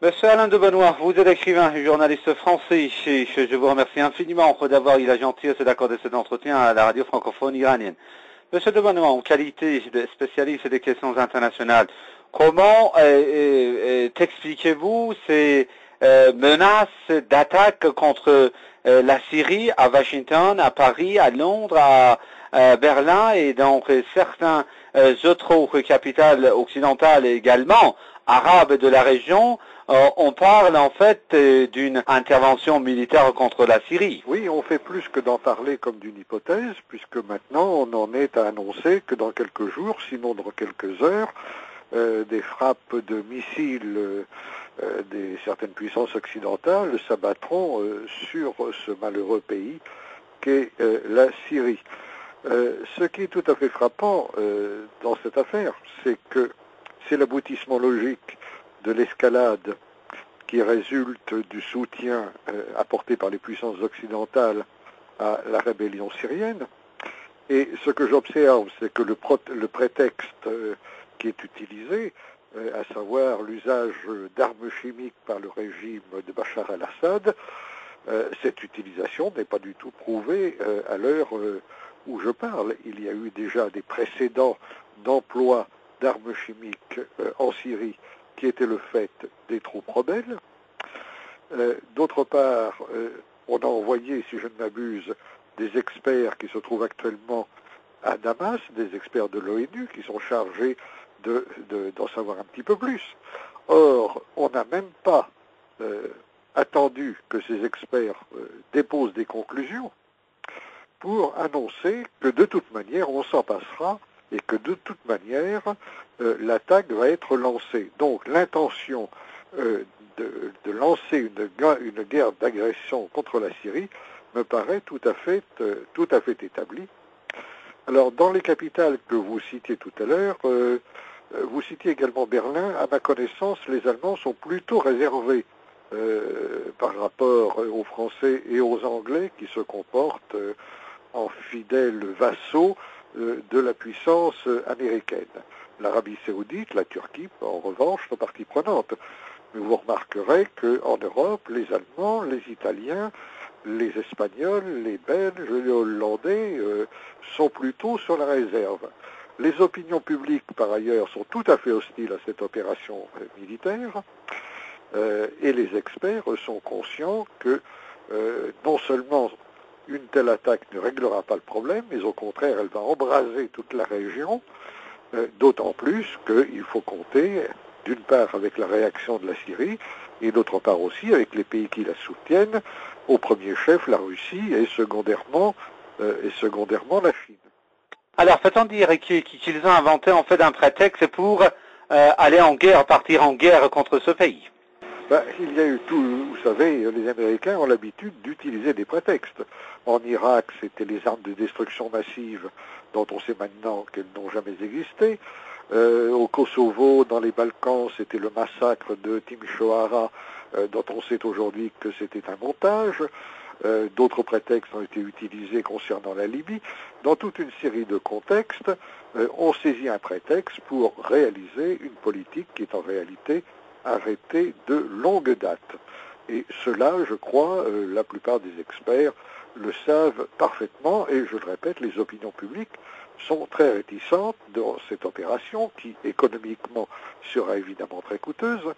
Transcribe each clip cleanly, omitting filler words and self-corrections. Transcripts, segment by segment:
Monsieur Alain de Benoît, vous êtes écrivain et journaliste français. Je vous remercie infiniment d'avoir eu la gentillesse d'accorder cet entretien à la radio francophone iranienne. Monsieur de Benoît, en qualité de spécialiste des questions internationales, comment expliquez-vous ces menaces d'attaque contre la Syrie à Washington, à Paris, à Londres, à Berlin et dans certains autres capitales occidentales également, arabes de la région? On parle en fait d'une intervention militaire contre la Syrie. Oui, on fait plus que d'en parler comme d'une hypothèse, puisque maintenant on en est à annoncer que dans quelques jours, sinon dans quelques heures, des frappes de missiles des certaines puissances occidentales s'abattront sur ce malheureux pays qu'est la Syrie. Ce qui est tout à fait frappant dans cette affaire, c'est que c'est l'aboutissement logique de l'escalade qui résulte du soutien apporté par les puissances occidentales à la rébellion syrienne. Et ce que j'observe, c'est que le prétexte qui est utilisé, à savoir l'usage d'armes chimiques par le régime de Bachar el-Assad, cette utilisation n'est pas du tout prouvée à l'heure où je parle. Il y a eu déjà des précédents d'emploi d'armes chimiques en Syrie qui étaient le fait des troupes rebelles. D'autre part, on a envoyé, si je ne m'abuse, des experts qui se trouvent actuellement à Damas, des experts de l'ONU qui sont chargés d'en savoir un petit peu plus. Or, on n'a même pas attendu que ces experts déposent des conclusions pour annoncer que de toute manière, on s'en passera et que de toute manière, l'attaque va être lancée. Donc l'intention de lancer une guerre d'agression contre la Syrie me paraît tout à fait établie. Alors dans les capitales que vous citiez tout à l'heure, vous citiez également Berlin. À ma connaissance, les Allemands sont plutôt réservés par rapport aux Français et aux Anglais qui se comportent en fidèles vassaux de la puissance américaine. L'Arabie saoudite, la Turquie, en revanche, sont partie prenante. Mais vous remarquerez qu'en Europe, les Allemands, les Italiens, les Espagnols, les Belges, les Hollandais sont plutôt sur la réserve. Les opinions publiques, par ailleurs, sont tout à fait hostiles à cette opération militaire et les experts sont conscients que non seulement une telle attaque ne réglera pas le problème, mais au contraire, elle va embraser toute la région, d'autant plus qu'il faut compter, d'une part, avec la réaction de la Syrie, et d'autre part aussi avec les pays qui la soutiennent, au premier chef la Russie et secondairement la Chine. Alors, peut-on dire qu'ils ont inventé en fait un prétexte pour aller en guerre, partir en guerre contre ce pays? Il y a eu tout, vous savez, les Américains ont l'habitude d'utiliser des prétextes. En Irak, c'était les armes de destruction massive dont on sait maintenant qu'elles n'ont jamais existé. Au Kosovo, dans les Balkans, c'était le massacre de Timișoara, dont on sait aujourd'hui que c'était un montage. D'autres prétextes ont été utilisés concernant la Libye. Dans toute une série de contextes, on saisit un prétexte pour réaliser une politique qui est en réalité arrêtée de longue date. Et cela, je crois, la plupart des experts le savent parfaitement, et je le répète, les opinions publiques sont très réticentes dans cette opération qui, économiquement, sera évidemment très coûteuse,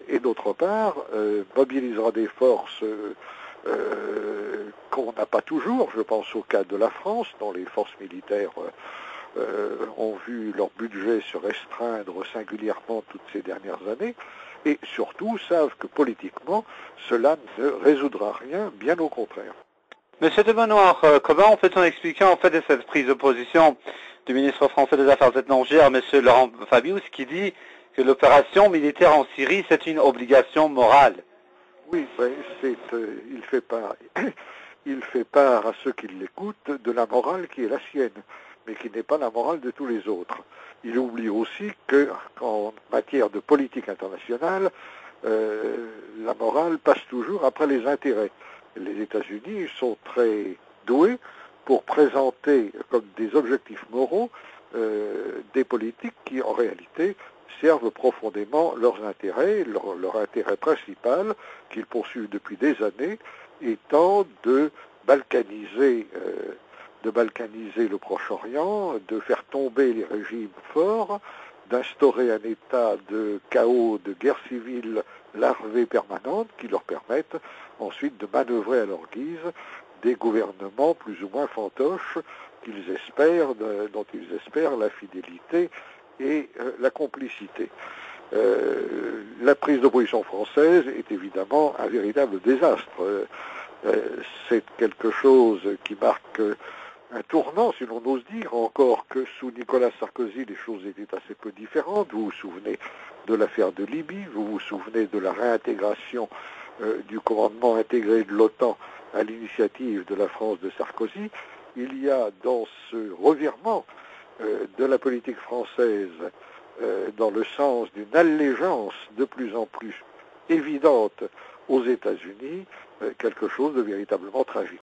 et d'autre part, mobilisera des forces qu'on n'a pas toujours. Je pense au cas de la France, dont les forces militaires ont vu leur budget se restreindre singulièrement toutes ces dernières années, et surtout savent que politiquement, cela ne résoudra rien, bien au contraire. Monsieur de Benoît, comment peut-on expliquer en fait cette prise de position du ministre français des Affaires étrangères, monsieur Laurent Fabius, qui dit que l'opération militaire en Syrie, c'est une obligation morale? Oui, il fait part à ceux qui l'écoutent de la morale qui est la sienne, mais qui n'est pas la morale de tous les autres. Il oublie aussi qu'en matière de politique internationale, la morale passe toujours après les intérêts. Les États-Unis sont très doués pour présenter comme des objectifs moraux des politiques qui, en réalité, servent profondément leurs intérêts, leur intérêt principal qu'ils poursuivent depuis des années étant de balkaniser le Proche-Orient, de faire tomber les régimes forts, d'instaurer un état de chaos, de guerre civile larvée permanente qui leur permettent ensuite de manœuvrer à leur guise des gouvernements plus ou moins fantoches dont ils espèrent la fidélité et la complicité. La prise de position française est évidemment un véritable désastre. C'est quelque chose qui marque un tournant, si l'on ose dire, encore que sous Nicolas Sarkozy, les choses étaient assez peu différentes. Vous vous souvenez de l'affaire de Libye, vous vous souvenez de la réintégration du commandement intégré de l'OTAN à l'initiative de la France de Sarkozy. Il y a dans ce revirement de la politique française dans le sens d'une allégeance de plus en plus évidente aux États-Unis, quelque chose de véritablement tragique.